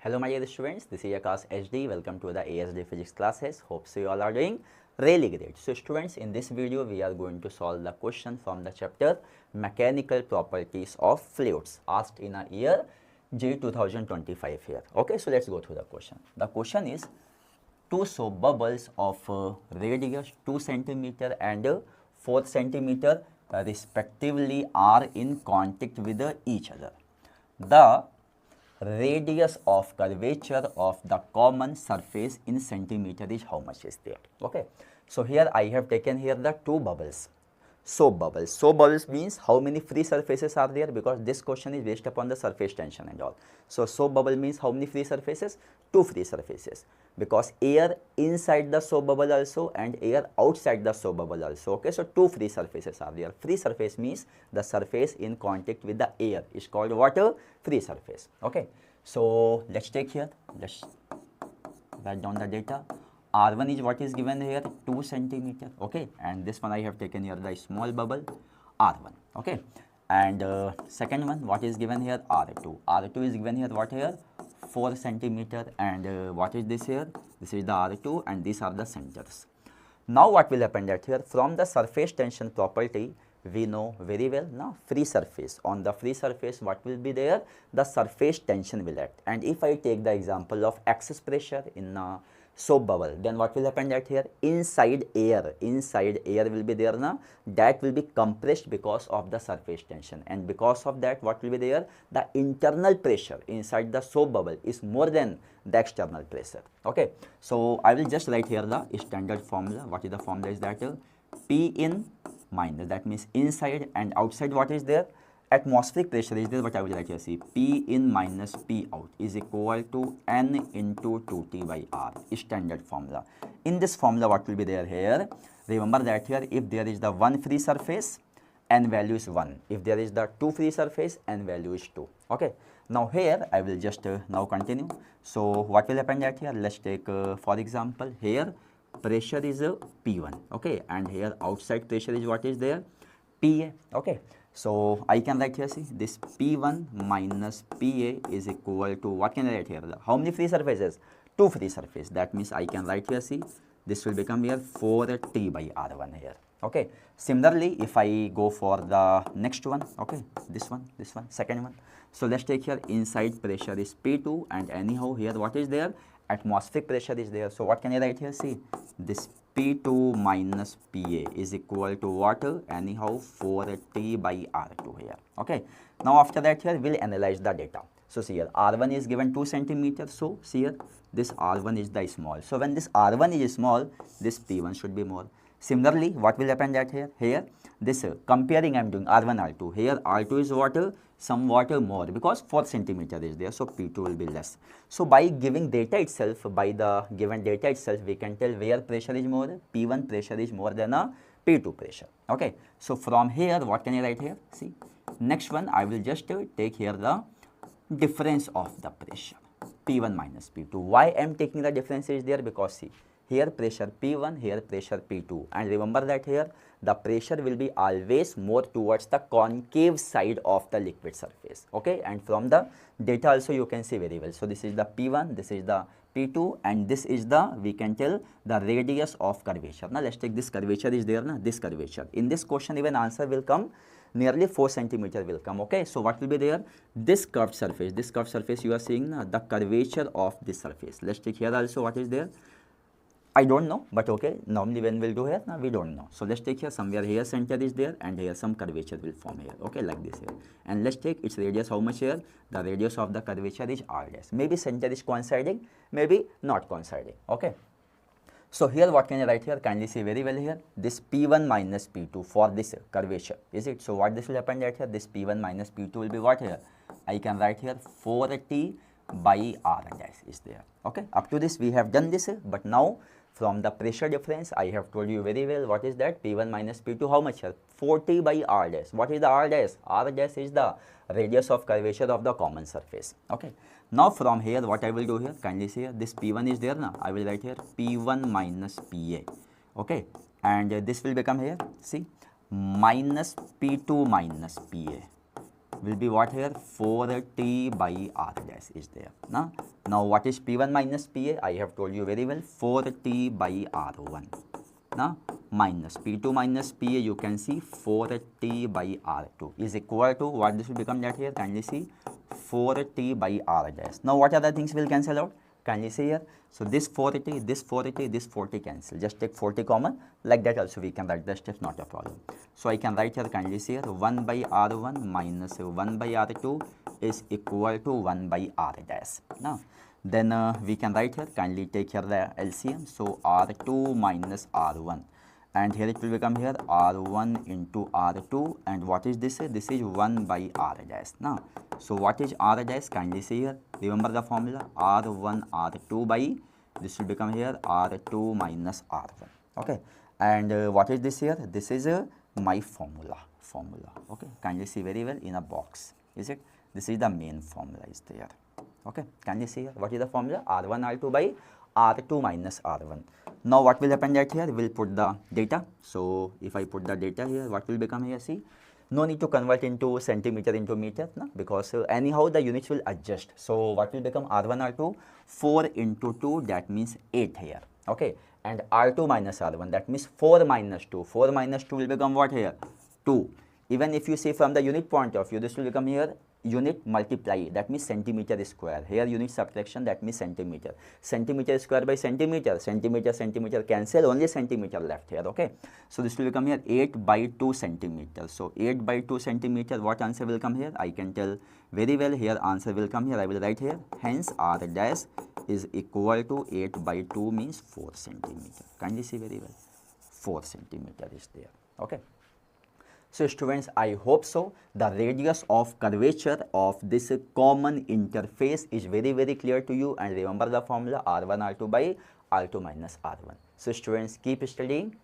Hello my dear students, this is your class HD. Welcome to the ASD physics classes. Hope so you all are doing really great. So students, in this video we are going to solve the question from the chapter Mechanical Properties of Fluids asked in a year JEE 2025 here. Okay, so let's go through the question. The question is two soap bubbles of radius 2 centimeter and 4 centimeter respectively are in contact with each other. The radius of curvature of the common surface in centimeter is how much is there. Okay, so here I have taken here the two bubbles, soap bubbles. Soap bubbles means how many free surfaces are there, because this question is based upon the surface tension and all. So soap bubble means how many free surfaces? Two free surfaces, because air inside the soap bubble also and air outside the soap bubble also. Okay, so two free surfaces are there. Free surface means the surface in contact with the air is called water free surface. Okay, so let's take here, let's write down the data. R1 is what is given here, 2 centimeter. Okay, and this one I have taken here the small bubble R1. Okay, and second one what is given here, R2. R2 is given here what here, 4 centimeter, and what is this here? This is the R2 and these are the centers. Now what will happen that here, from the surface tension property we know very well now, free surface. On the free surface what will be there? The surface tension will act. And if I take the example of excess pressure in a soap bubble, then what will happen that here, inside air will be there now, that will be compressed because of the surface tension, and because of that what will be there, the internal pressure inside the soap bubble is more than the external pressure. Okay, so I will just write here the standard formula. What is the formula is that P in minus, that means inside, and outside what is there, atmospheric pressure is there. What I will write here, see, P in minus P out is equal to N into 2T by R, standard formula. In this formula what will be there here, remember that here if there is the one free surface, N value is 1. If there is the two free surface, N value is 2. Okay, now here I will just now continue. So what will happen that here, let's take for example here pressure is P1. Okay, and here outside pressure is what is there, PA. Okay, so I can write here, see, this P1 minus PA is equal to, what can I write here, how many free surfaces? Two free surfaces. That means I can write here, see, this will become here 4T by R1 here. Okay, similarly if I go for the next one, okay, this one, second one. So let's take here, inside pressure is P2, and anyhow here what is there, atmospheric pressure is there. So what can I write here, see, this P2 minus PA is equal to what, anyhow 4T by R2 here. Okay, now after that here we'll analyze the data. So see here R1 is given 2 centimeters. So see here this R1 is the small. So when this R1 is small, this P1 should be more. Similarly what will happen that here this comparing I am doing R1 R2, here R2 is water, some water more because 4 centimeter is there, so P2 will be less. So by giving data itself, by the given data itself, we can tell where pressure is more, P1 pressure is more than a P2 pressure. Okay, so from here what can I write here, see, next one I will just take here the difference of the pressure, P1 minus P2. Why I am taking the difference is there, because see, here pressure P1, here pressure P2, and remember that here the pressure will be always more towards the concave side of the liquid surface. Okay, and from the data also you can see very well. So this is the P1, this is the P2, and this is the, we can tell, the radius of curvature. Now let's take this curvature is there, na, this curvature. In this question even answer will come nearly 4 centimeter will come. Okay, so what will be there, this curved surface you are seeing, na, the curvature of this surface. Let's take here also what is there, I don't know, but okay, normally when we'll do here, now we don't know. So let's take here somewhere here center is there, and here some curvature will form here. Okay, like this here. And let's take its radius, how much here, the radius of the curvature is R dash. Maybe center is coinciding, maybe not coinciding. Okay, so here what can I write here, kindly see very well here, this P1 minus P2 for this curvature, is it? So what this will happen right here, this P1 minus P2 will be what here, I can write here 4T by R dash is there. Okay, up to this we have done this, but now from the pressure difference I have told you very well what is that, P1 minus P2 how much here, 4T by R dash. What is the R dash? R dash is the radius of curvature of the common surface. Okay, now from here what I will do here, kindly see here, this P1 is there now, I will write here P1 minus PA. Okay, and this will become here, see, minus P2 minus PA will be what here? 4t by r dash is there. Now what is P1 minus PA? I have told you very well, 4t by r1. Now minus P2 minus PA, you can see 4t by r2 is equal to what this will become that here? Kindly see 4t by r dash. Now what other things will cancel out? Kindly see here. So this 4t, this 4t, this 40 cancel. Just take 40 common. Like that also we can write the steps, not a problem. So I can write here, kindly see here, 1 by r1 minus 1 by r2 is equal to 1 by r dash. Now then we can write here, kindly take here the LCM. So r2 minus r1, and here it will become here r1 into r2, and what is this? This is 1 by r dash. Now so what is r dash? Kindly see here, remember the formula, r1 r2 by, this will become here r2 minus r1. Okay, and what is this here? This is my formula. Okay, kindly see very well in a box, is it? This is the main formula is there. Okay, can you see here? What is the formula? R1 R2 by R2 minus R1. Now what will happen that here? We'll put the data. So if I put the data here, what will become here? See, no need to convert into centimeter into meter, no? Because anyhow the units will adjust. So what will become R1 R2? 4 into 2, that means 8 here. Okay, and R2 minus R1, that means 4 minus 2. 4 minus 2 will become what here? 2. Even if you see from the unit point of view, this will become here unit multiply, that means centimeter square. Here unit subtraction, that means centimeter. Centimeter square by centimeter, centimeter cancel, only centimeter left here. Okay, so this will become here 8 by 2 centimeter. So 8 by 2 centimeter, what answer will come here? I can tell very well here, answer will come here. I will write here, hence r dash is equal to 8 by 2 means 4 centimeter. Can you see very well? 4 centimeter is there. Okay. So students, I hope so. The radius of curvature of this common interface is very clear to you, and remember the formula R1 R2 by R2 minus R1. So students, keep studying.